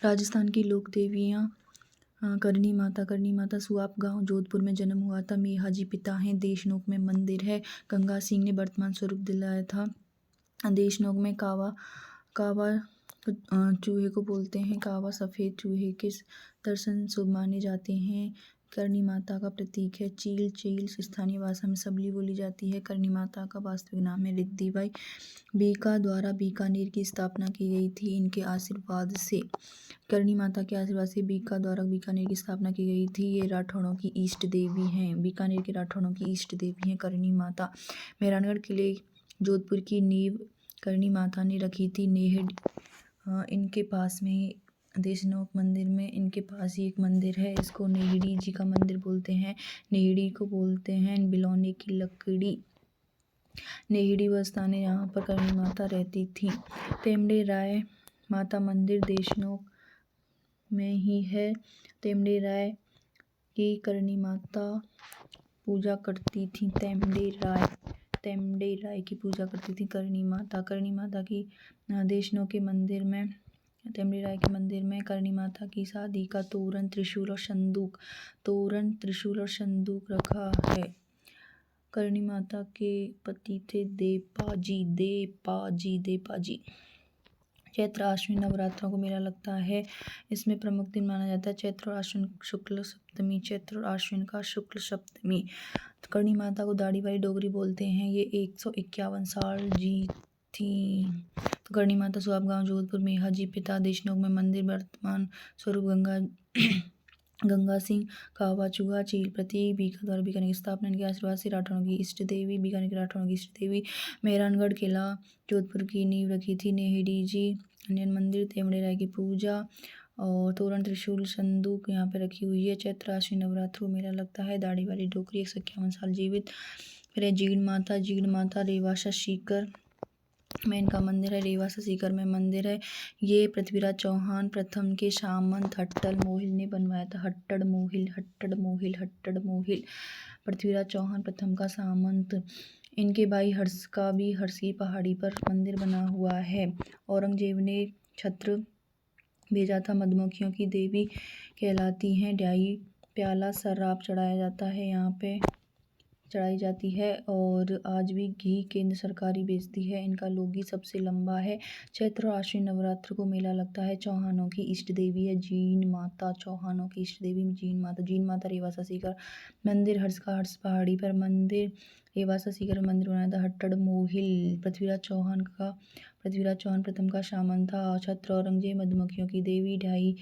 राजस्थान की लोक देवियाँ करणी माता सुआप गांव जोधपुर में जन्म हुआ था। मेहाजी पिता हैं। देशनोक में मंदिर है। गंगा सिंह ने वर्तमान स्वरूप दिलाया था। देशनोक में कावा कावा चूहे को बोलते हैं। कावा सफ़ेद चूहे के दर्शन शुभ माने जाते हैं। करणी माता का प्रतीक है चील स्थानीय भाषा में सबली बोली जाती है। करणी माता का वास्तविक नाम है रिद्धिबाई। बीका द्वारा बीकानेर की स्थापना की गई थी। इनके आशीर्वाद से करणी माता के आशीर्वाद से बीका द्वारा बीकानेर की स्थापना की गई थी। ये राठौड़ों की इष्ट देवी हैं। बीकानेर के राठौड़ों की इष्ट देवी हैं करणी माता। मेहरानगढ़ किले जोधपुर की नींव करणी माता ने रखी थी। इनके पास में देशनोक मंदिर में इनके पास ही एक मंदिर है। इसको नेहड़ी जी का मंदिर बोलते हैं। नेहड़ी को बोलते हैं बिलौने की लकड़ी। नेहड़ी व स्थान है यहाँ पर करणी माता रहती थी। तेमड़े राय माता मंदिर देशनोक में ही है। तेमड़े राय की करणी माता पूजा करती थी। तेमड़े राय की पूजा करती थी करणी माता की देशनोक के मंदिर में तेमड़े राय के मंदिर में करणी माता की शादी का तोरण त्रिशूल और संदूक रखा है। करणी माता के पति थे देपाजी। चैत्र आश्विन नवरात्रों को मेला लगता है। इसमें प्रमुख दिन माना जाता है चैत्र और आश्विन का शुक्ल सप्तमी। करणी माता को दाढ़ी वाली डोगरी बोलते हैं। ये 151 साल जी थी। तो करणी माता सुआब गांव जोधपुर मेहाजी पिता देशनोक में मंदिर वर्तमान स्वरूप गंगा सिंह कावा चूहा चील प्रतीक बीका द्वारा बीकानेर की स्थापना। इनके आशीर्वाद से राठौड़ों की इष्ट देवी बीकानेर के राठौड़ों की इष्ट देवी। मेहरानगढ़ किला जोधपुर की नींव रखी थी नेहड़ी जी। हनुमान मंदिर तेमड़े राय की पूजा और तोरण त्रिशूल संदूक यहाँ पे रखी हुई है। चैत्र आश्विन नवरात्र को मेला लगता है। दाढ़ी वाली डोकरी 151 साल जीवित। फिर है जीण माता रेवासा सीकर में इनका मंदिर है। रेवासा सीकर में मंदिर है। ये पृथ्वीराज चौहान प्रथम के सामंत हट्टड़ मोहिल ने बनवाया था। हट्टड़ मोहिल पृथ्वीराज चौहान प्रथम का सामंत। इनके भाई हर्ष का भी हर्ष की पहाड़ी पर मंदिर बना हुआ है। औरंगजेब ने छत्र भेजा था। मधुमक्खियों की देवी कहलाती हैं। ढाई प्याला शराब चढ़ाया जाता है यहाँ पे चढ़ाई जाती है और आज भी घी केंद्र सरकारी बेचती है। इनका लोकगीत सबसे लंबा है। चैत्र और आश्विन नवरात्र को मेला लगता है। चौहानों की इष्ट देवी है जीण माता। चौहानों की इष्ट देवी जीण माता रेवासा सीकर मंदिर हर्ष पहाड़ी पर मंदिर रेवासा सीकर मंदिर बनाया था। हट्टड़ मोहिल पृथ्वीराज चौहान प्रथम का सामंत था। छत्र औरंगजेब मधुमक्खियों की देवी ढाई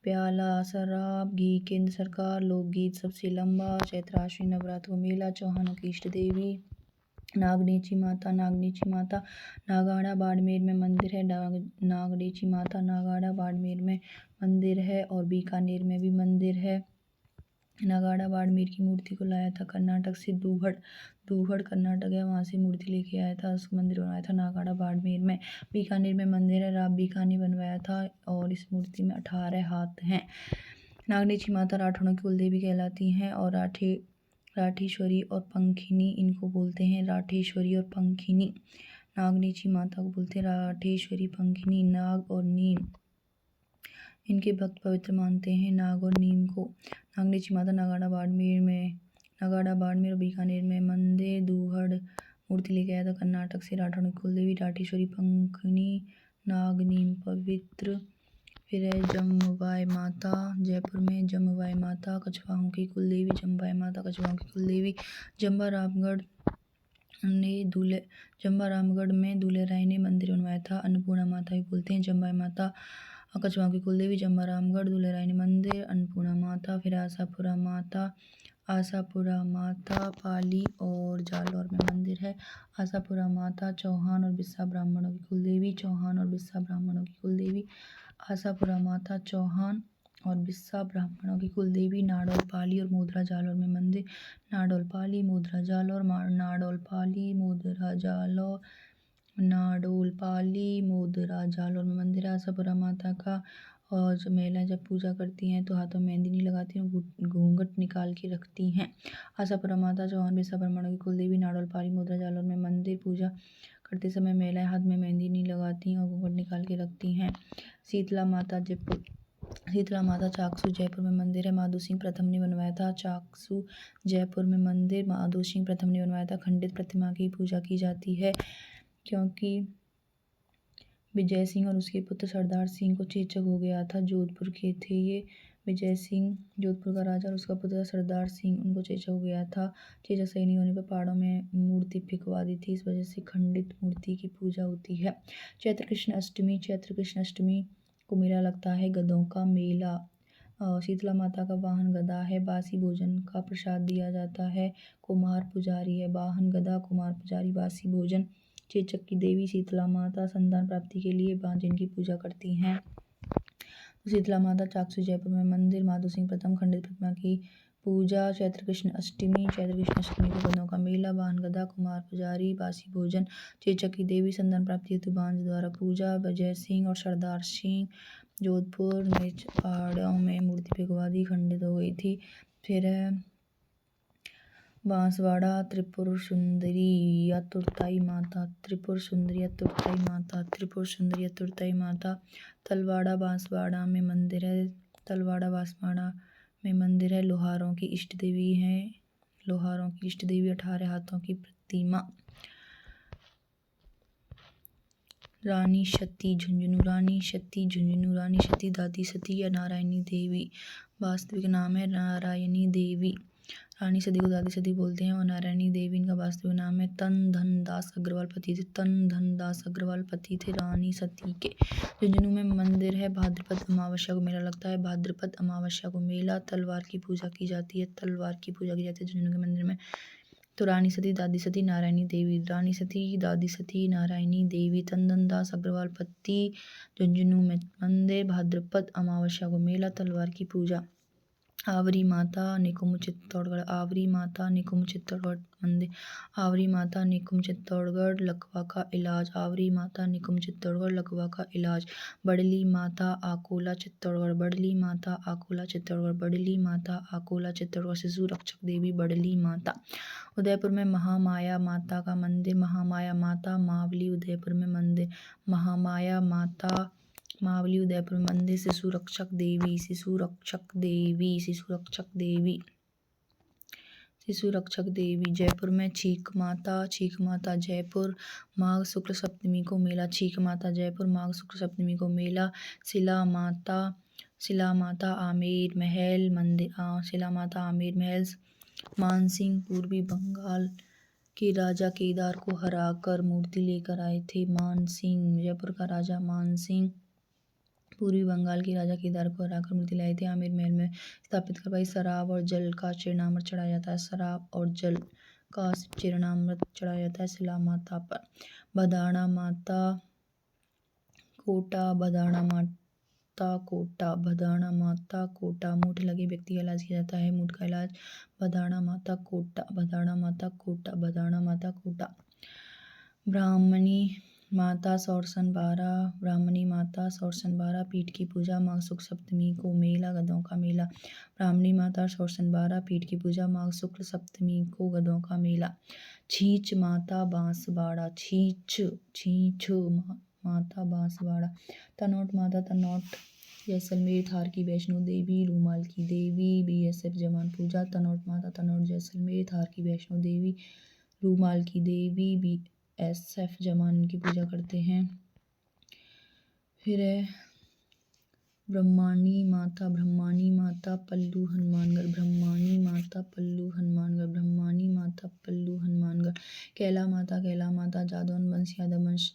प्याला शराब घी केंद्र सरकार लोकगीत सबसे लंबा। चैत्र आश्विन नवरात्र को मेला चौहानों की इष्ट देवी नागनेची माता नागाड़ा बाड़मेर में मंदिर है। नागनेची माता नागाड़ा बाड़मेर में मंदिर है और बीकानेर में भी मंदिर है। नागाड़ा बाड़मेर की मूर्ति को लाया था कर्नाटक से। दूहड़ कर्नाटक है, वहाँ से मूर्ति लेके आया था। उसको मंदिर बनवाया था नागाड़ा बाड़मेर में। बीकानेर में मंदिर है। राव बीका ने बनवाया था और इस मूर्ति में 18 हाथ हैं। नागनेची माता राठौड़ों की कुलदेवी कहलाती हैं और राठेश्वरी और पंखिनी इनको बोलते हैं। राठेश्वरी और पंखिनी नागनेची माता को बोलते हैं। राठेश्वरी पंखिनी नाग और नीम इनके भक्त पवित्र मानते हैं। नाग और नीम को। नागनेची माता नागाड़ा बाड़मेर और बीकानेर में मंदिर। दूहड़ मूर्ति लेके आया था कर्नाटक से। राठौड़ों की कुलदेवी राठेश्वरी पंखिनी नाग नीम पवित्र। फिर है जमवाय माता जयपुर में। जमवाय माता कछवाहों की कुलदेवी। जम्बा रामगढ़ में दूल्हे राय ने मंदिर बनवाया था। अन्नपूर्णा माता भी बोलते हैं। जम्बाई माता कछवाहों की कुलदेवी। जम्बा रामगढ़ दूल्हे राय ने मंदिर। अन्नपूर्णा माता। फिर आशापुरा माता पाली और जालौर में मंदिर है। आशापुरा माता चौहान और बिस्सा ब्राह्मणों की कुलदेवी। आशापुरा माता चौहान और बिस्सा ब्राह्मणों की कुलदेवी। नाडौल पाली और मोधरा जालौर में मंदिर। नाडौल पाली मोधरा जालौर में मंदिर है। आशापुरा माता का और जो महिलाएं जब पूजा करती हैं तो हाथों में मेहंदी नहीं लगाती हैं, घूंघट निकाल के रखती हैं। आशापुरा माता चौहान बिस्सा ब्राह्मणों की कुलदेवी। नाडौल पाली मोधरा जालौर में मंदिर। पूजा करते समय महिलाएं हाथ में मेहंदी नहीं लगाती और घूंघट निकाल के रखती हैं। शीतला माता जयपुर। शीतला माता चाकसू जयपुर में मंदिर है, माधो सिंह प्रथम ने बनवाया था। चाकसू जयपुर में मंदिर माधो सिंह प्रथम ने बनवाया था। खंडित प्रतिमा की पूजा की जाती है क्योंकि विजय सिंह और उसके पुत्र सरदार सिंह को चेचक हो गया था। जोधपुर के थे ये। विजय सिंह जोधपुर का राजा और उसका पुत्र सरदार सिंह, उनको चेचक हो गया था। चेचक सही नहीं होने पर पहाड़ों में मूर्ति फेंकवा दी थी, इस वजह से खंडित मूर्ति की पूजा होती है। चैत्र कृष्ण अष्टमी। चैत्र कृष्ण अष्टमी को मेला लगता है, गधों का मेला। शीतला माता का वाहन गधा है। बासी भोजन का प्रसाद दिया जाता है। कुम्हार पुजारी है, वाहन गधा, कुम्हार पुजारी, बासी भोजन। चेचक की देवी शीतला माता संतान प्राप्ति के लिए जिनकी पूजा करती हैं। तो शीतला माता चाकसू जयपुर में मंदिर, माधो सिंह प्रथम, खंडित प्रतिमा की पूजा। चैत्र कृष्ण अष्टमी। चैत्र कृष्ण अष्टमी को गधों का मेला, वाहन गधा, कुम्हार पुजारी, बासी भोजन। चेचक की देवी संतान प्राप्ति हेतु बांझ द्वारा पूजा। विजय सिंह और सरदार सिंह जोधपुर में पहाड़ों में मूर्ति फेंकवा दी, खंडित हो गई थी। फिर है बांसवाड़ा त्रिपुर सुंदरी अतुरताई माता। त्रिपुर सुंदरी अतुरताई माता। त्रिपुर सुंदरी अतुरताई माता तलवाड़ा बांसवाड़ा में मंदिर है। तलवाड़ा बांसवाड़ा में मंदिर है। लोहारों की इष्ट देवी है। लोहारों की इष्ट देवी, 18 हाथों की प्रतिमा। रानी सती झुंझुनू। रानी सती झुंझुनू। रानी सती दादी सती या नारायणी देवी, वास्तविक नाम है नारायणी देवी। रानी सती को दादी सती बोलते हैं और नारायणी देवी इनका वास्तविक नाम है। तन धन दास अग्रवाल पति थे। तन धन दास अग्रवाल पति थे रानी सती के। झुंझुनू में मंदिर है। भाद्रपद अमावस्या को मेला लगता है। भाद्रपद अमावस्या को मेला। तलवार की पूजा की जाती है। तलवार की पूजा की जाती है झुंझुनू के मंदिर में। तो रानी सती, दादी सती, नारायणी देवी। रानी सती, दादी सती, नारायणी देवी। तंदन दास अग्रवाल पति। झुंझुनू में मंदिर। भाद्रपद अमावस्या को मेला। तलवार की पूजा। आवरी माता निकुंभ चित्तौड़गढ़। आवरी माता निकुंभ चित्तौड़गढ़ मंदिर। आवरी माता निकुंभ चित्तौड़गढ़ लकवा का इलाज। आवरी माता निकुंभ चित्तौड़गढ़ लकवा का इलाज। बड़ली माता आकोला चित्तौड़गढ़। बड़ली माता आकोला चित्तौड़गढ़। बड़ली माता आकोला चित्तौड़गढ़। शिशु रक्षक देवी बड़ली माता। उदयपुर में महामाया माता का मंदिर। महामाया माता मावली उदयपुर में मंदिर। महामाया माता मावली उदयपुर मंदिर। शिशु रक्षक देवी, शिशु रक्षक देवी, शिशु रक्षक देवी, शिशु रक्षक देवी। जयपुर में छीक माता। छीक माता जयपुर माघ शुक्ल सप्तमी को मेला। छीक माता जयपुर माघ शुक्ल सप्तमी को मेला। शिला माता। शिला माता आमेर महल मंदिर। शिला माता आमेर महल। मानसिंह पूर्वी बंगाल के राजा केदार को हराकर मूर्ति लेकर आए थे। मानसिंह, जयपुर का राजा मानसिंह पूर्वी बंगाल के राजा केदार को हराकर मूर्ति लाए थे। आमेर महल में स्थापित करवाई। शराब और जल का चिरनामृत चढ़ाया जाता है। शराब और जल का चिरनामृत चढ़ाया जाता है शिला माता पर। बदाणा माता कोटा। बदाणा माता कोटा। बदाणा माता कोटा। मूठ लगे व्यक्ति का इलाज किया जाता है। मूठ का इलाज। बदाणा माता कोटा। बदाणा माता कोटा। बदाणा माता कोटा। ब्राह्मणी माता सौरसन 12। ब्राह्मणी माता सौरसन 12 पीठ की पूजा। माघ शुक्ल सप्तमी को मेला। गधों का मेला। ब्राह्मणी माता सौरसन 12 पीठ की पूजा। माघ शुक्ल सप्तमी को गधों का मेला। छींच माता बांसवाड़ा। छींच माता बांसवाड़ा। तनोट माता तनोट जैसलमेर। थार की वैष्णो देवी, रूमाल की देवी, बीएसएफ जवान पूजा। तनोट माता तनोट जैसलमेर। थार की वैष्णो देवी, रूमाल की देवी, बीएसएफ जवान की पूजा करते हैं। फिर है ब्रह्माणी माता। ब्रह्माणी माता पल्लू हनुमानगढ़। ब्रह्माणी माता पल्लू हनुमानगढ़। ब्रह्माणी माता पल्लू हनुमानगढ़। कैला माता। कैला माता जादौन वंश यादव वंश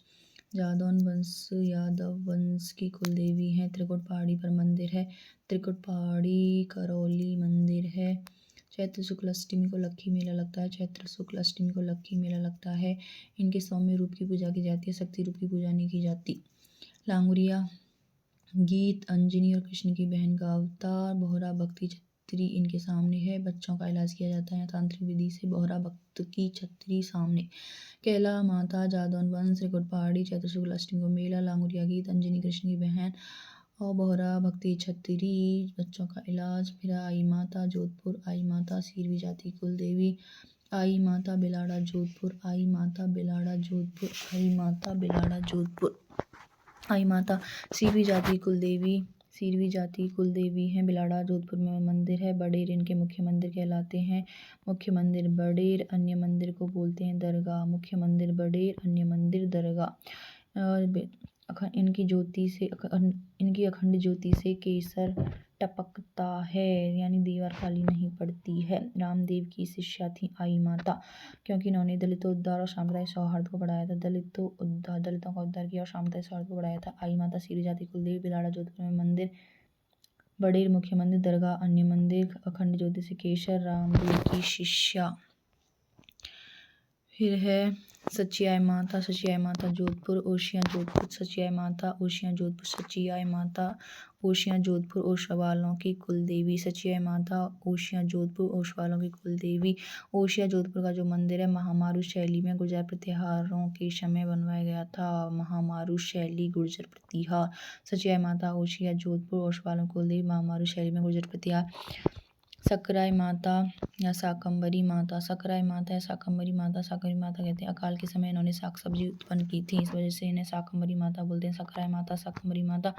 जादौन वंश यादव वंश की कुल देवी हैं। त्रिकुट पहाड़ी पर मंदिर है। त्रिकुट पहाड़ी करौली मंदिर है। चैत्र शुक्ल अष्टमी को लक्खी मेला लगता है। चैत्र शुक्ल अष्टमी को लक्खी मेला लगता है। इनके सौम्य रूप की पूजा की जाती है, शक्ति रूप की पूजा नहीं की जाती। लांगुरिया गीत अंजनी और कृष्ण की बहन का अवतार। बोहरा भक्ति छत्री इनके सामने है। बच्चों का इलाज किया जाता है तांत्रिक विधि से। बोहरा भक्त की छत्री सामने। कैला माता जादौन वंश त्रिकुट पहाड़ी। चैत्र शुक्ल अष्टमी को मेला। लांगुरिया गीत अंजनी कृष्ण की बहन और बोहरा भक्ति छत्री बच्चों का इलाज। फिर आई माता जोधपुर। आई माता सीरवी जाति कुल देवी। आई माता बिलाड़ा जोधपुर, आई माता बिलाड़ा जोधपुर, आई माता बिलाड़ा जोधपुर। आई माता सीरवी जाति कुल देवी हैं। बिलाड़ा जोधपुर में मंदिर है। बड़ेर इनके मुख्य मंदिर कहलाते हैं। मुख्य मंदिर बड़ेर, अन्य मंदिर को बोलते हैं दरगाह। मुख्य मंदिर बड़ेर, अन्य मंदिर दरगाह। इनकी अखंड ज्योति से केसर टपकता है, यानी दीवार खाली नहीं पड़ती है। रामदेव की शिष्या थी आई माता, क्योंकि इन्होंने दलितों उद्धार और सामुदायिक सौहार्द को बढ़ाया था। दलितों का उद्धार किया और सामुदायिक सौहार्द को बढ़ाया था। आई माता सीरी जाति कुलदेवी। बिलाड़ा जोधपुर में मंदिर बड़ेर, मुख्य मंदिर दरगाह, अन्य मंदिर अखंड ज्योति से केसर, रामदेव की शिष्या। फिर है सच्ची आई माता जोधपुर, ओशियां जोधपुर, सच्ची आई माता ओशियां जोधपुर, सच्ची आई माता ओशियां जोधपुर, ओशा वालों की कुलदेवी। सच्ची आई माता ओशियां जोधपुर, ओशा वालों की कुलदेवी। ओशिया जोधपुर का जो मंदिर है महामारू शैली में गुर्जर प्रतिहारों के समय बनवाया गया था। महामारू शैली गुर्जर प्रतिहार। सच्ची आई माता ओशिया जोधपुर, ओशा वालों की कुलदेवी, महामारू शैली में गुर्जर प्रतिहार। सकराई माता या शाकंभरी माता, सकराई माता या शाकंभरी माता, शाकंभरी माता कहते हैं अकाल के समय इन्होंने साग सब्जी उत्पन्न की थी, इस वजह से इन्हें शाकंभरी माता बोलते हैं। सकराई माता, शाकंभरी माता।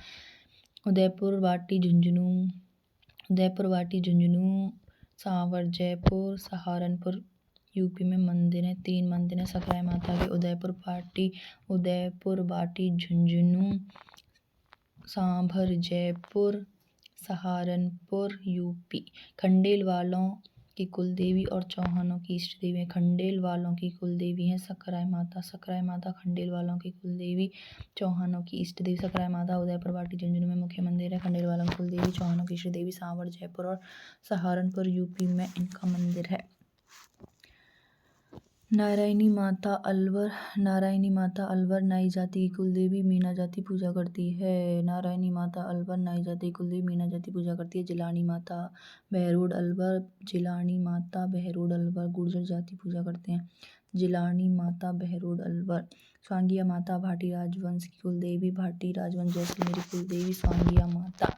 उदयपुर वाटी झुंझुनू, सांवर जयपुर, सहारनपुर यूपी में मंदिर हैं। 3 मंदिर हैं सकराई माता के। उदयपुर वाटी झुंझुनू, सांभर जयपुर, सहारनपुर यूपी। खंडेल वालों की कुलदेवी और चौहानों की इष्ट देवी है। खंडेल वालों की कुलदेवी है सकराई माता। सकराई माता खंडेल वालों की कुलदेवी, चौहानों की इष्ट देवी। सकराई माता उदयपुर वाटी झुंझुनू में मुख्य मंदिर है। खंडेल वालों की कुलदेवी, चौहानों की इष्ट देवी, सांवर जयपुर और सहारनपुर यूपी में इनका मंदिर है। नारायणी माता अलवर नाई जाति की कुलदेवी, मीना जाति पूजा करती है। नारायणी माता अलवर नाई जाति की कुलदेवी, मीना जाति पूजा करती है। जिलानी माता बहरोड अलवर गुर्जर जाति पूजा करते हैं। जिलानी माता बहरोड अलवर। स्वांगिया माता भाटी राजवंश की कुलदेवी, भाटी राजवंश जैसलमेर की कुलदेवी स्वांगिया माता।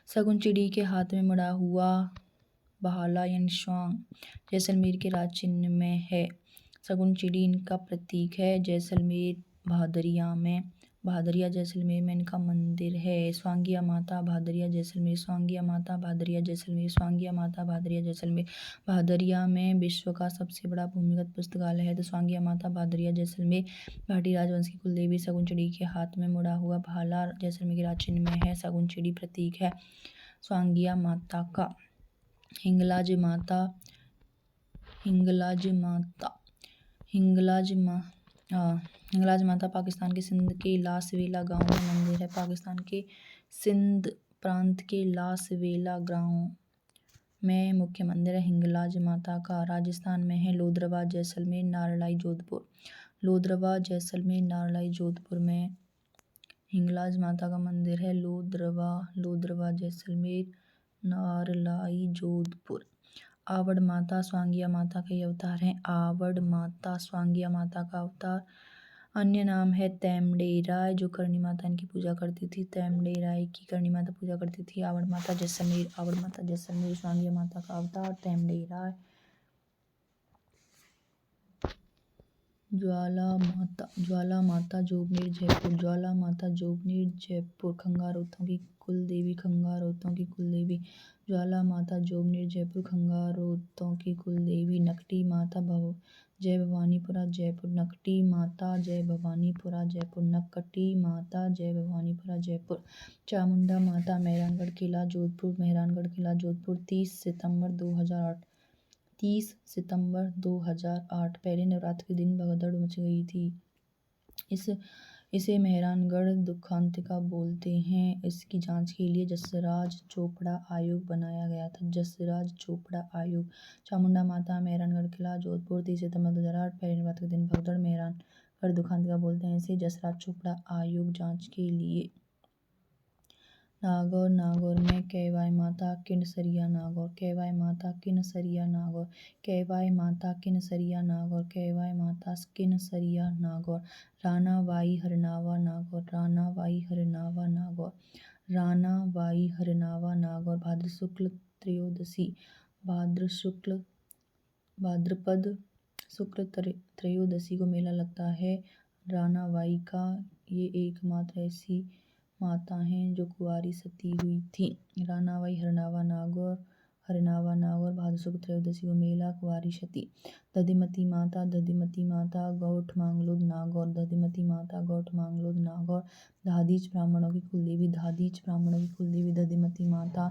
शगुन चिड़ी के हाथ में मुड़ा हुआ भाला यानी स्वांग जैसलमेर के राज चिन्ह में है। शगुन चिड़ी इनका प्रतीक है। जैसलमेर भादरिया जैसलमेर में इनका मंदिर है। स्वांगिया माता भादरिया जैसलमेर, स्वांगिया माता भादरिया जैसलमेर, स्वांगिया माता भादरिया जैसलमेर। भादरिया में विश्व का सबसे बड़ा भूमिगत पुस्तकालय है। तो स्वांगिया माता भादरिया जैसलमेर भाटी राजवंश की कुलदेवी। शगुन चिड़ी के हाथ में मुड़ा हुआ भाला जैसलमेर के राज चिन्ह में है। शगुन चिड़ी प्रतीक है स्वांगिया माता का। हिंगलाज माता पाकिस्तान के सिंध के लासवेला गांव में मंदिर है। पाकिस्तान के सिंध प्रांत के लासवेला गांव में मुख्य मंदिर है हिंगलाज माता का। राजस्थान में है लोधरवा जैसलमेर नारलाई जोधपुर। लोधरवा जैसलमेर नारलाई जोधपुर में हिंगलाज माता का मंदिर है। लोधरवा जैसलमेर नारलाई जोधपुर। आवड़ माता स्वांगिया माता के अवतार हैं। आवड़ माता स्वांगिया माता का अवतार। अन्य नाम है तैमडेराय, जो करणी माता इनकी पूजा करती थी। तैमडेराय की करणी माता पूजा करती थी। आवड़ माता जैसलमेर स्वांगिया माता का अवतार तैमडेराय। ज्वाला माता जोबनेर जयपुर। ज्वाला माता जोबनेर जयपुर खंगारोतों की कुलदेवी, ज्वाला माता जोबनेर जयपुर खंगारोतों की कुलदेवी। नकटी माता जय भवानीपुरा जयपुर, नकटी माता जय भवानीपुरा जयपुर, नकटी माता जय भवानीपुरा जयपुर। चामुंडा माता मेहरानगढ़ किला जोधपुर, 30 सितंबर 2008 पहले नवरात्र के दिन भगदड़ मच गई थी। इसे मेहरानगढ़ दुखांतिका बोलते हैं। इसकी जांच के लिए जसराज चोपड़ा आयोग बनाया गया था। जसराज चोपड़ा आयोग। चामुंडा माता मेहरानगढ़ किला जोधपुर 30 सितंबर 2008 पहले नवरात्र के दिन भगदड़ मेहरानगढ़ दुखांतिका बोलते हैं इसे जसराज चोपड़ा आयोग जांच के लिए। नागौर में कैवाई माता किनसरिया नागौर, कैवाई माता किनसरिया नागौर, कैवाई माता किनसरिया नागौर, कैवाई माता किनसरिया नागौर। रानावाई हरनावा नागौर, रानावाई हरनावा नागौर, रानावाई हरनावा नागौर। भाद्र शुक्ल भाद्रपद शुक्ल त्रयोदशी को मेला लगता है। रानाबाई का ये एकमात्र ऐसी माता हैं जो कुंवारी सती हुई थी। रानाबाई हरनावा नागौर भाद्र शुक्ल त्रयोदशी को मेला कुंवारी सती। दधिमती माता गौठ मांगलोद नागौर दधिमती माता गौठ मांगलोद नागौर। दहादीच ब्राह्मणों की कुलदेवी दधिमती माता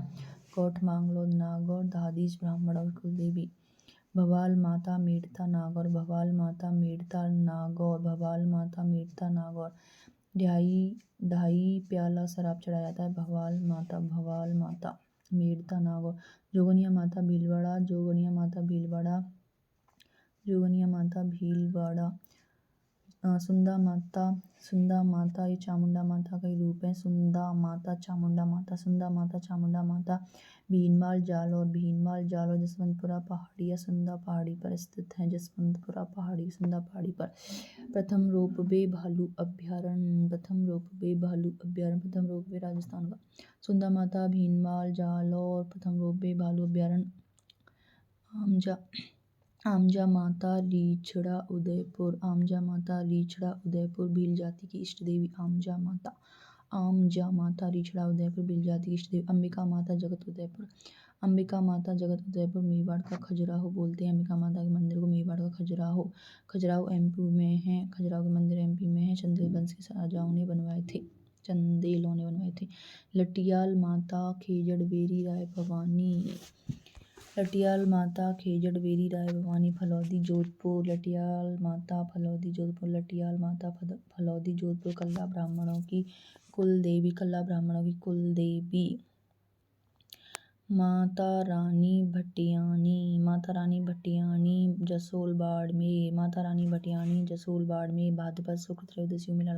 गौठ मांगलोद नागौर दहादीच ब्राह्मणों की कुलदेवी। भवाल माता मेड़ता नागौर ढाई प्याला शराब चढ़ाया जाता है। भवाल माता मेड़ता नागौर। जोगनिया माता भीलवाड़ा। सुंदा माता ये चामुंडा माता का ही रूप है। सुंदा माता चामुंडा माता। भीनमाल जालौर जसवंतपुरा पहाड़ी या सुंदा पहाड़ी पर स्थित है। सुंदा पहाड़ी पर। प्रथम रोपवे भालू अभ्यारण्य राजस्थान का। सुंदा माता भीनमाल जालौर प्रथम रोपवे भालू अभ्यारण्य। आमजा माता रीछड़ा उदयपुर भील जाति की इष्ट देवी आमजा माता रीछड़ा उदयपुर भील जाति की इष्ट देवी। अंबिका माता जगत उदयपुर मेवाड़ का खजुराहो बोलते हैं। अंबिका माता के मंदिर को मेवाड़ का खजुराहो एमपी में है। खजुराहो के मंदिर एमपी में है। चंदेल वंश के राजाओं ने बनवाए थे। लटियाल माता खेजड़ बेरी राय भवानी फलौदी जोधपुर। लटियाल माता फलौदी जोधपुर कल्ला ब्राह्मणों की कुलदेवी। माता रानी भटियानी जसोल बाड़मेर। भाद्रपद शुक्ल त्रयोदशी को मेला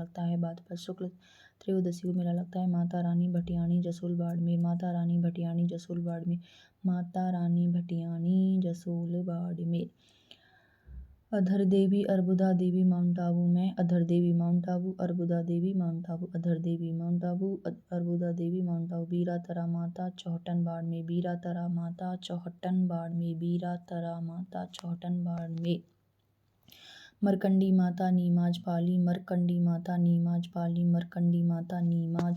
लगता है। माता रानी भटियानी जसोल बाड़मेर। अधर देवी अर्बुदा देवी माउंट आबू में। अर्बुदा देवी माउंट आबू। बीरा तरा माता चौहटन बाड़मेर। मरकंडी माता नीमाज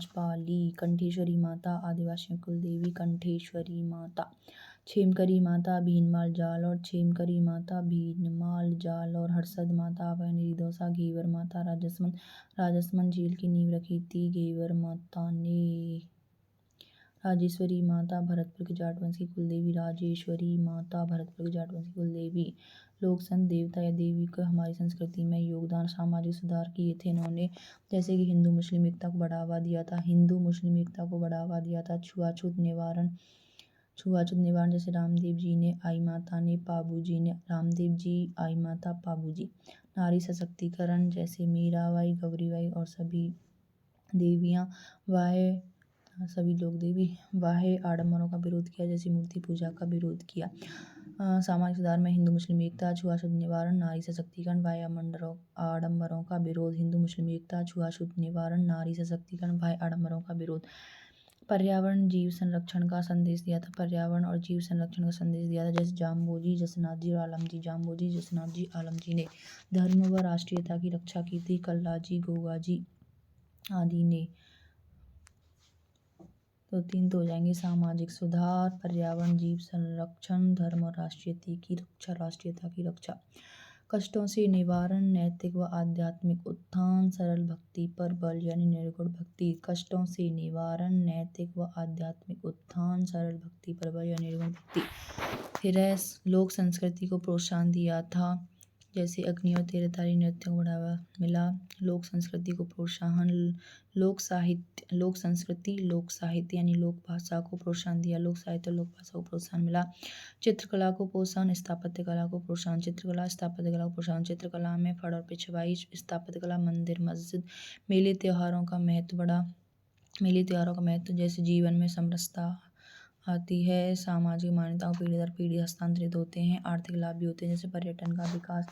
पाली। कंठेश्वरी माता आदिवासियों कुलदेवी कंठेश्वरी माता। छेमकरी माता भीनमाल जालौर। हर्षद माता अभय निरिदौसा। घेवर माता राजसमंद झील की नींव रखी थी घेवर माता ने। राजेश्वरी माता भरतपुर के जाट वंश की कुलदेवी। लोक संत देवता या देवी को हमारी संस्कृति में योगदान। सामाजिक सुधार किए थे इन्होंने, जैसे कि हिंदू मुस्लिम एकता को बढ़ावा दिया था। छुआछूत निवारण जैसे रामदेव जी आई माता पाबूजी। नारी सशक्तिकरण जैसे मीराबाई गौरीबाई और सभी लोग वाहे आडम्बरों का विरोध किया, जैसे मूर्ति पूजा का विरोध किया। सामाजिक सुधार में हिंदू मुस्लिम एकता, छुआछूत निवारण, नारी सशक्तिकरण, वाहे आडम्बरों का विरोध। हिंदू मुस्लिम एकता, छुआछूत निवारण, नारी सशक्तिकरण, वाहे आडम्बरों का विरोध। पर्यावरण जीव संरक्षण का संदेश दिया था। जैसे जाम्बोजी जसनाथ जी आलमजी ने। धर्म व राष्ट्रीयता की रक्षा की थी कल्लाजी गोगाजी आदि ने। तो 3 तो हो जाएंगे। सामाजिक सुधार, पर्यावरण जीव संरक्षण, धर्म और राष्ट्रीयता की रक्षा। कष्टों से निवारण, नैतिक व आध्यात्मिक उत्थान, सरल भक्ति पर बल यानी निर्गुण भक्ति। कष्टों से निवारण, नैतिक व आध्यात्मिक उत्थान, सरल भक्ति पर बल या निर्गुण भक्ति। फिर लोक संस्कृति को प्रोत्साहन दिया था, जैसे अग्नि और तेरह तारी नृत्यों को बढ़ावा मिला। लोक संस्कृति को प्रोत्साहन, लोक साहित्य यानी लोक भाषा को प्रोत्साहन दिया। लोक साहित्य और लोक भाषा को प्रोत्साहन मिला। चित्रकला को प्रोत्साहन, स्थापत्य कला को प्रोत्साहन। चित्रकला में फड़ और पिछवाई। स्थापत्य कला मंदिर मस्जिद। मेले त्योहारों का महत्व, जैसे जीवन में समरसता आती है। सामाजिक मान्यताओं पीढ़ी दर पीढ़ी हस्तांतरित होते हैं। आर्थिक लाभ भी होते हैं, जैसे पर्यटन का विकास,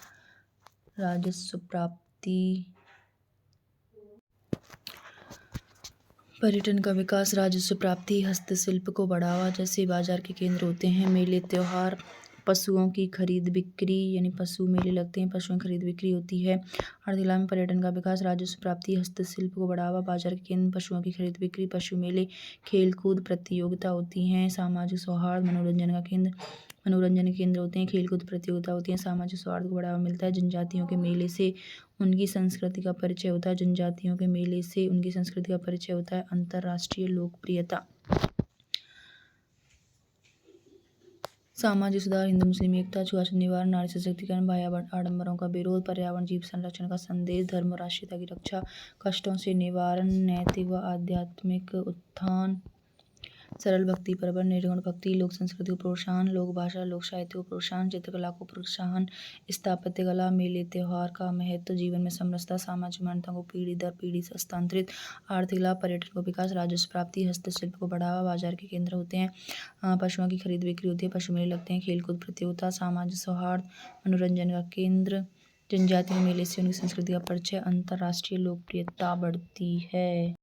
राजस्व प्राप्ति, हस्तशिल्प को बढ़ावा, जैसे बाजार के केंद्र होते हैं मेले त्योहार। पशुओं की खरीद बिक्री यानी पशु मेले लगते हैं, पशुओं की खरीद बिक्री होती है। अर्थव्यवस्था में पर्यटन का विकास, राजस्व प्राप्ति, हस्तशिल्प को बढ़ावा, बाजार के केंद्र, पशुओं की खरीद बिक्री, पशु मेले, खेल कूद प्रतियोगिता होती हैं। सामाजिक सौहार्द, मनोरंजन के केंद्र होते हैं, खेल कूद प्रतियोगिता होती है, सामाजिक सौहार्द को बढ़ावा मिलता है। जनजातियों के मेले से उनकी संस्कृति का परिचय होता है, जनजातियों के मेले से उनकी संस्कृति का परिचय होता है। अंतर्राष्ट्रीय लोकप्रियता, सामाजिक सुधार, हिंदू मुस्लिम एकता, छुआछूत निवारण, नारी सशक्तिकरण, बाह्य आडंबरों का विरोध, पर्यावरण जीव संरक्षण का संदेश, धर्म और राष्ट्रीयता की रक्षा, कष्टों से निवारण, नैतिक व आध्यात्मिक उत्थान, सरल भक्ति प्रबल, निर्गुण भक्ति, लोक संस्कृति को प्रोत्साहन, लोक भाषा लोक साहित्य को प्रोत्साहन, चित्रकला को प्रोत्साहन, स्थापत्य कला, मेले त्योहार का महत्व, जीवन में समरसता, सामाजिक मान्यता को पीढ़ी दर पीढ़ी से हस्तांतरित, आर्थिक लाभ, पर्यटन को विकास, राजस्व प्राप्ति, हस्तशिल्प को बढ़ावा, बाजार के केंद्र होते हैं, पशुओं की खरीद बिक्री होती है, पशु मेले लगते हैं, खेलकूद प्रतियोगिता, सामाजिक सौहार्द, मनोरंजन का केंद्र, जनजातीय मेले से उनकी संस्कृति का परिचय, अंतर्राष्ट्रीय लोकप्रियता बढ़ती है।